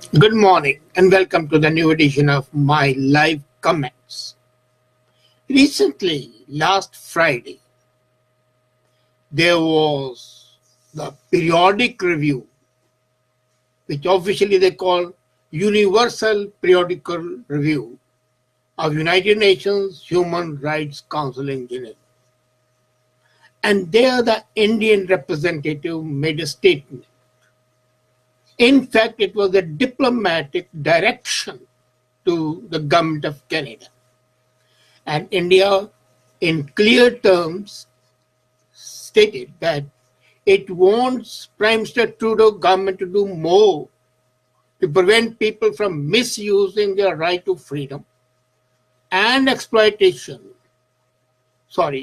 Good morning and welcome to the new edition of my live comments. Recently, last Friday, there was the periodic review, which officially they call Universal Periodical Review of United Nations Human Rights Council in Geneva. And there the Indian representative made a statement. In fact, it was a diplomatic direction to the government of Canada. And India, in clear terms, stated that it wants Prime Minister Trudeau government to do more to prevent people from misusing their right to freedom and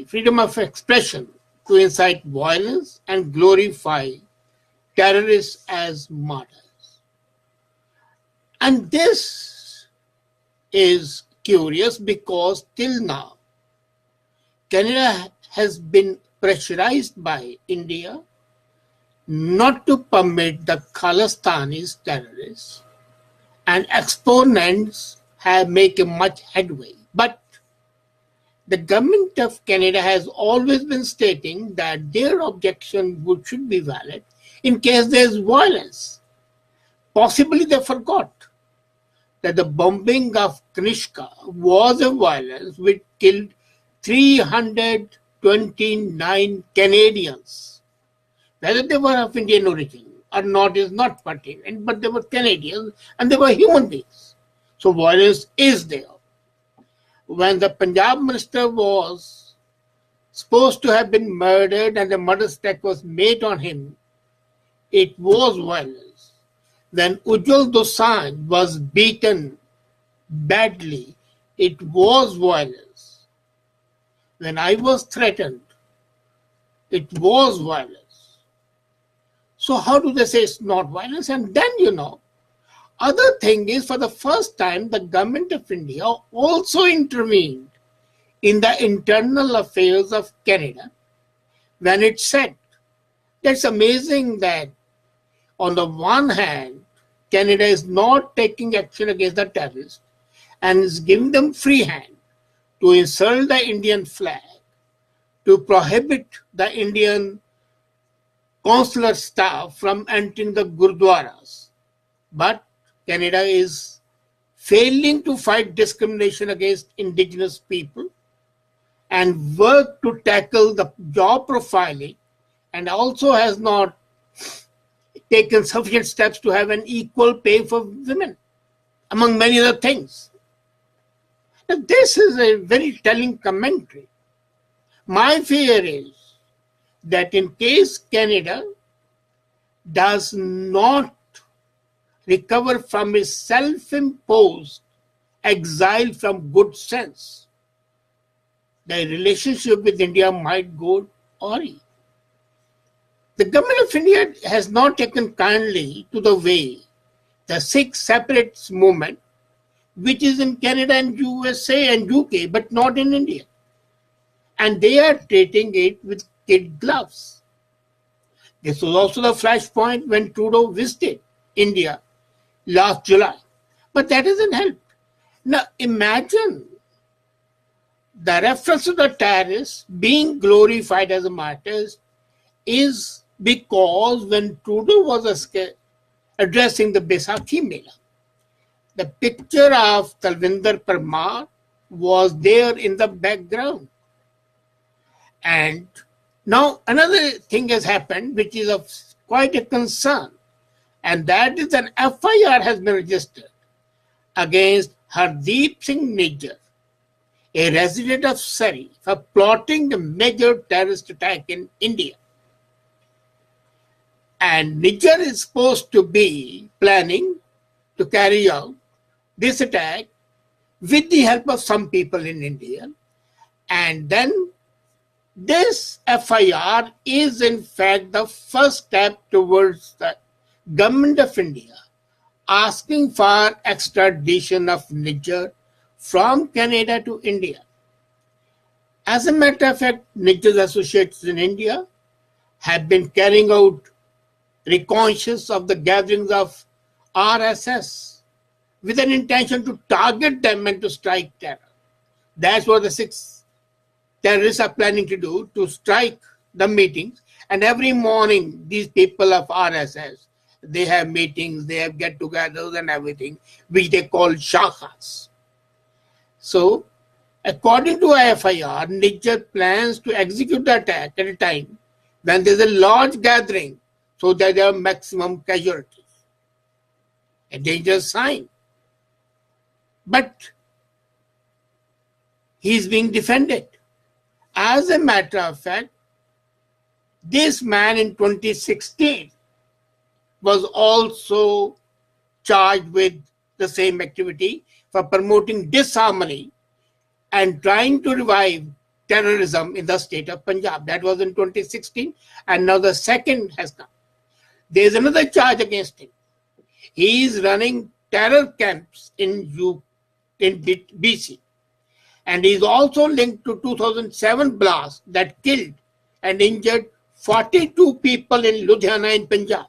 freedom of expression to incite violence and glorify terrorists as martyrs. And this is curious because till now, Canada has been pressurized by India not to permit the Khalistanis terrorists, and exponents have made much headway. But the government of Canada has always been stating that their objection should be valid in case there is violence. Possibly they forgot that the bombing of Kanishka was a violence which killed 329 Canadians. Whether they were of Indian origin or not is not pertinent, but they were Canadians and they were human beings. So violence is there. When the Punjab minister was supposed to have been murdered and the murder attack was made on him, it was violence. When Ujjwal Dosanjh was beaten badly, it was violence. When I was threatened, it was violence. So how do they say it's not violence? And then, other thing is, for the first time, the government of India also intervened in the internal affairs of Canada when it said, that's amazing that on the one hand, Canada is not taking action against the terrorists and is giving them free hand to insult the Indian flag, to prohibit the Indian consular staff from entering the gurdwaras. But Canada is failing to fight discrimination against indigenous people and work to tackle the job profiling, and also has not taken sufficient steps to have an equal pay for women, among many other things. Now, this is a very telling commentary. My fear is that in case Canada does not recover from its self-imposed exile from good sense, the relationship with India might go awry. The government of India has not taken kindly to the way the Sikh separatists movement, which is in Canada and USA and UK, but not in India. And they are treating it with kid gloves. This was also the flashpoint when Trudeau visited India last July. But that hasn't helped. Now imagine the reference to the terrorists being glorified as martyrs is because when Trudeau was addressing the Baisakhi Mela, the picture of Talvinder Parmar was there in the background. And now another thing has happened which is of quite a concern, and that is an FIR has been registered against Hardeep Singh Nijjar, a resident of Surrey, for plotting the major terrorist attack in India. And Nijjar is supposed to be planning to carry out this attack with the help of some people in India. And then this FIR is in fact the first step towards the government of India asking for extradition of Nijjar from Canada to India. As a matter of fact, Nijjar's associates in India have been carrying out reconnaissance of the gatherings of RSS with an intention to target them and to strike terror. That's what the 6 terrorists are planning to do, to strike the meetings. And every morning, these people of RSS, they have meetings, they have get-togethers and everything, which they call shakhas. So, according to FIR, Niger plans to execute the attack at a time when there's a large gathering so that there are maximum casualties. A dangerous sign. But he's being defended. As a matter of fact, this man in 2016 was also charged with the same activity for promoting disharmony and trying to revive terrorism in the state of Punjab. That was in 2016, and now the second has come. There is another charge against him. He is running terror camps in BC. And he is also linked to 2007 blast that killed and injured 42 people in Ludhiana in Punjab.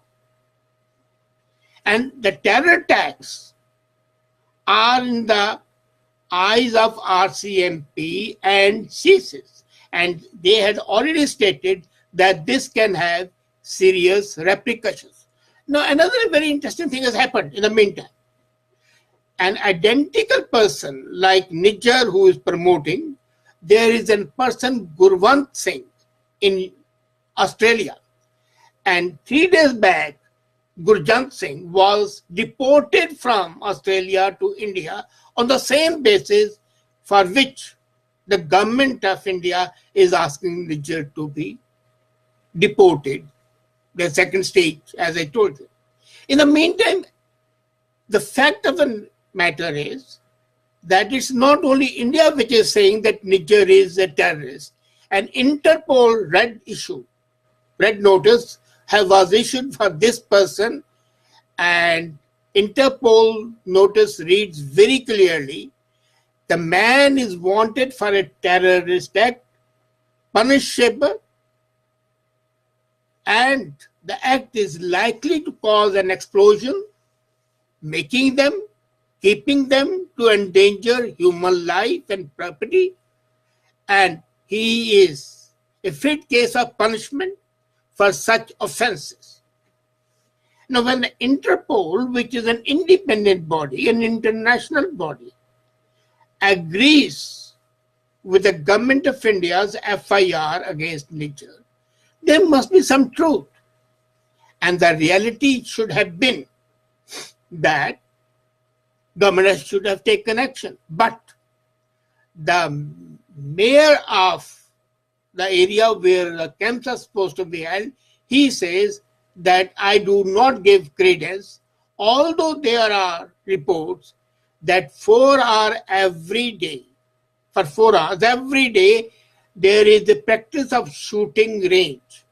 And the terror attacks are in the eyes of RCMP and CSIS. And they had already stated that this can have serious repercussions. Now, another very interesting thing has happened in the meantime. An identical person like Niger who is promoting, there is a person, Gurwant Singh, in Australia. And 3 days back, Gurjant Singh was deported from Australia to India on the same basis for which the government of India is asking Niger to be deported, the second stage, as I told you. In the meantime, the fact of the matter is that it's not only India which is saying that Niger is a terrorist. An Interpol red notice was issued for this person, and Interpol notice reads very clearly, the man is wanted for a terrorist act, punishable, and the act is likely to cause an explosion, keeping them to endanger human life and property, and he is a fit case of punishment for such offenses. Now, when the Interpol, which is an independent body, an international body, agrees with the government of India's FIR against Niger, there must be some truth. And the reality should have been that government should have taken action. But the mayor of the area where the camps are supposed to be held, he says that I do not give credence, although there are reports that 4 hours every day, for 4 hours every day, there is the practice of shooting range.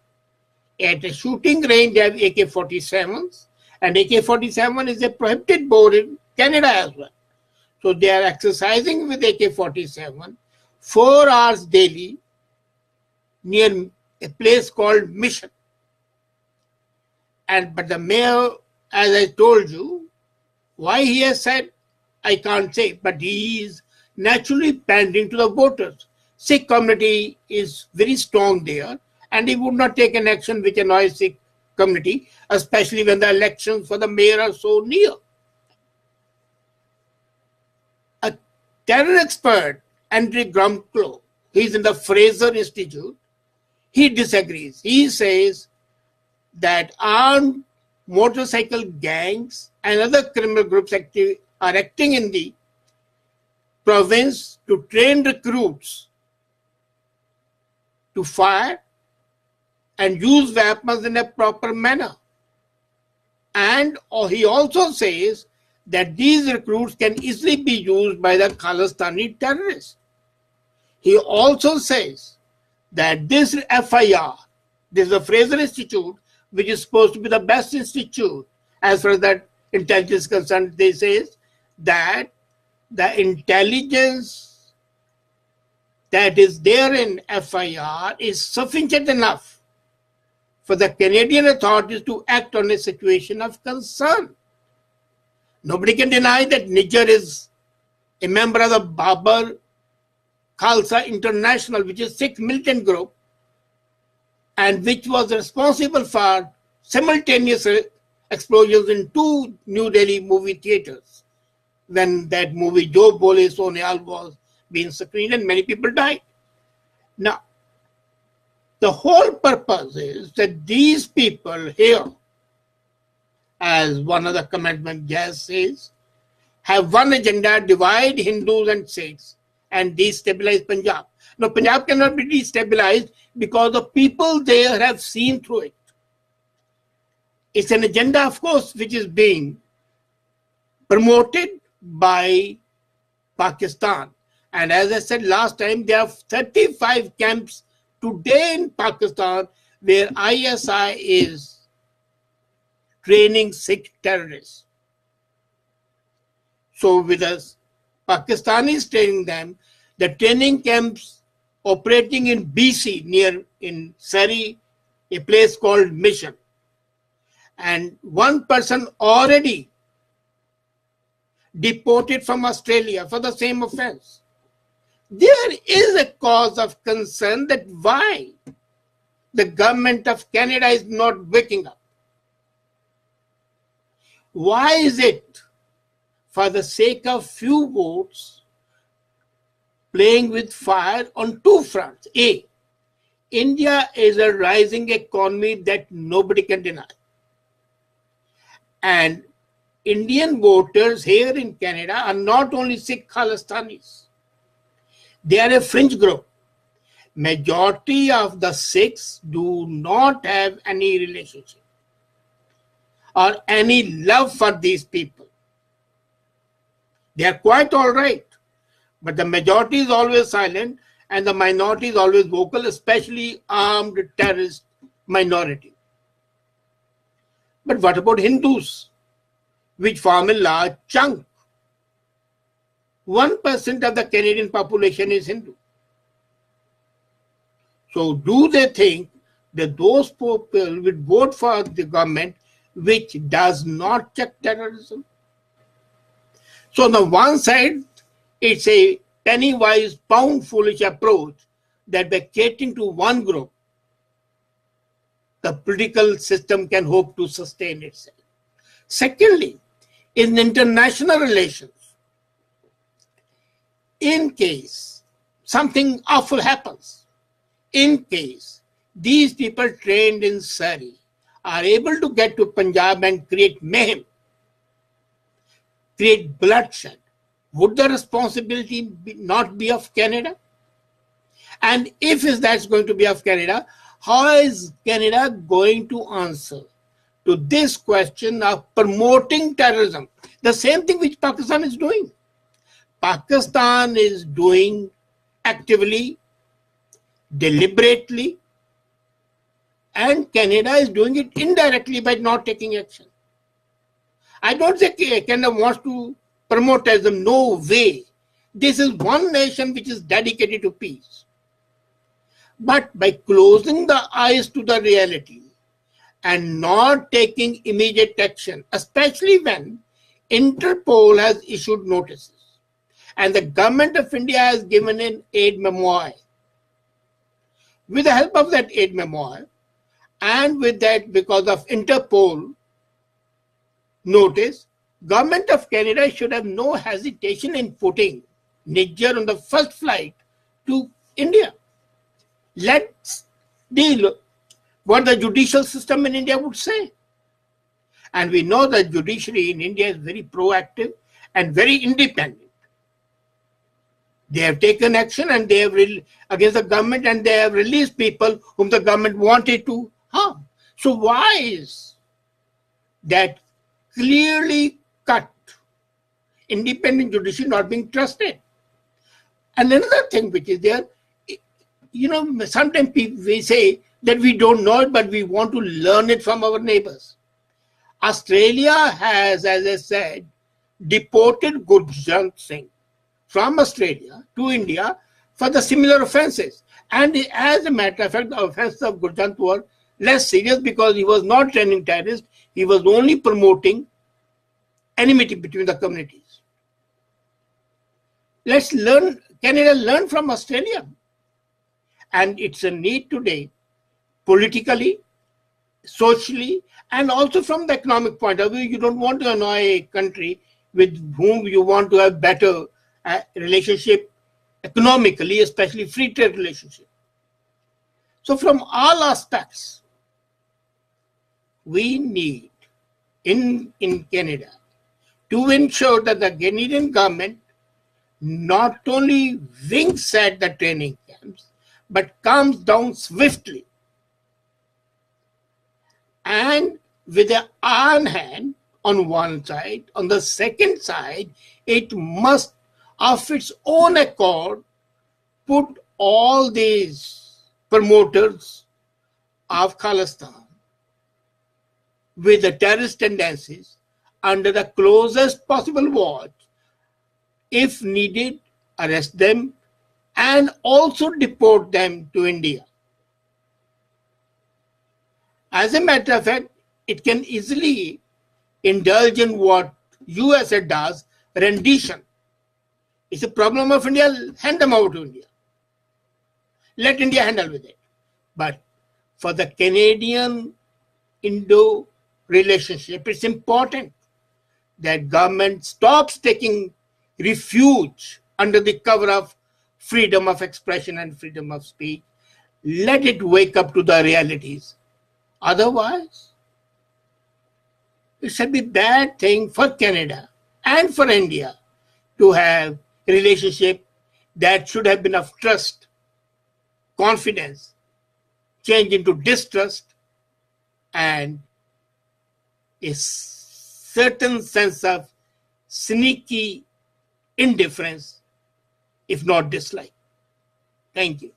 At a shooting range, they have AK-47s, and AK-47 is a prohibited board in Canada as well. So they are exercising with AK-47 4 hours daily near a place called Mission. But the mayor, as I told you, why he has said, I can't say, but he is naturally pandering to the voters. Sikh community is very strong there, and he would not take an action which annoys Sikh community, especially when the elections for the mayor are so near. A terror expert, Andrew Grumclow, he's in the Fraser Institute, he disagrees. He says that armed motorcycle gangs and other criminal groups are acting in the province to train recruits to fire and use weapons in a proper manner. And he also says that these recruits can easily be used by the Khalistani terrorists. He also says that this FIR, this is the Fraser Institute, which is supposed to be the best institute as far as that intelligence is concerned, they say that the intelligence that is there in FIR is sufficient enough for the Canadian authorities to act on a situation of concern. Nobody can deny that Niger is a member of the Babar Khalsa International, which is a Sikh militant group, and which was responsible for simultaneous explosions in 2 New Delhi movie theaters when that movie Jo Bole Sonyal was being screened and many people died. Now, the whole purpose is that these people here, as one of the commandment Jazz says, have one agenda: divide Hindus and Sikhs and destabilize Punjab. Now, Punjab cannot be destabilized because the people there have seen through it. It's an agenda, of course, which is being promoted by Pakistan. And as I said last time, there are 35 camps today in Pakistan where ISI is training Sikh terrorists. So with us, Pakistanis training them, the training camps operating in BC near in Surrey, a place called Mission. And one person already deported from Australia for the same offense. There is a cause of concern that why the government of Canada is not waking up. Why is it, for the sake of few votes, playing with fire on 2 fronts? A, India is a rising economy that nobody can deny. And Indian voters here in Canada are not only Sikh Khalistanis. They are a fringe group. Majority of the Sikhs do not have any relationship or any love for these people. They are quite all right, but the majority is always silent and the minority is always vocal, especially armed terrorist minority. But what about Hindus, which form a large chunk? 1% of the Canadian population is Hindu. So do they think that those people will vote for the government which does not check terrorism? So on the one side, it's a penny-wise, pound-foolish approach that by catering to one group, the political system can hope to sustain itself. Secondly, in international relations, in case something awful happens, in case these people trained in Surrey are able to get to Punjab and create mayhem, create bloodshed, would the responsibility not be of Canada? And if that's going to be of Canada, how is Canada going to answer to this question of promoting terrorism? The same thing which Pakistan is doing. Pakistan is doing actively, deliberately, and Canada is doing it indirectly by not taking action. I don't say Canada wants to promote terrorism. No way. This is one nation which is dedicated to peace. But by closing the eyes to the reality and not taking immediate action, especially when Interpol has issued notices and the government of India has given an aid memoir. With the help of that aid memoir and with that because of Interpol notice, government of Canada should have no hesitation in putting Niger on the first flight to India. Let's deal what the judicial system in India would say. And we know that judiciary in India is very proactive and very independent. They have taken action and they have against the government and they have released people whom the government wanted to harm. So why is that clearly cut independent judiciary not being trusted? And another thing which is there, sometimes we say that we don't know it, but we want to learn it from our neighbors. Australia has, as I said, deported Gurjant Singh from Australia to India for the similar offenses. And as a matter of fact, the offenses of Gurjant were less serious because he was not training terrorists. He was only promoting enmity between the communities. Let's learn, Canada learn from Australia. And it's a need today, politically, socially, and also from the economic point of view. You don't want to annoy a country with whom you want to have better relationship economically, especially free trade relationship. So from all aspects, we need in Canada to ensure that the Canadian government not only winks at the training camps, but comes down swiftly and with an iron hand on one side. On the second side, it must, of its own accord, put all these promoters of Khalistan with the terrorist tendencies under the closest possible watch. If needed, arrest them and also deport them to India. As a matter of fact, it can easily indulge in what USA does, rendition. It's a problem of India, hand them over to India. Let India handle with it. But for the Canadian-Indo relationship, it's important that government stops taking refuge under the cover of freedom of expression and freedom of speech. Let it wake up to the realities. Otherwise, it should be a bad thing for Canada and for India to have a relationship that should have been of trust, confidence, change into distrust, and a certain sense of sneaky indifference, if not dislike. Thank you.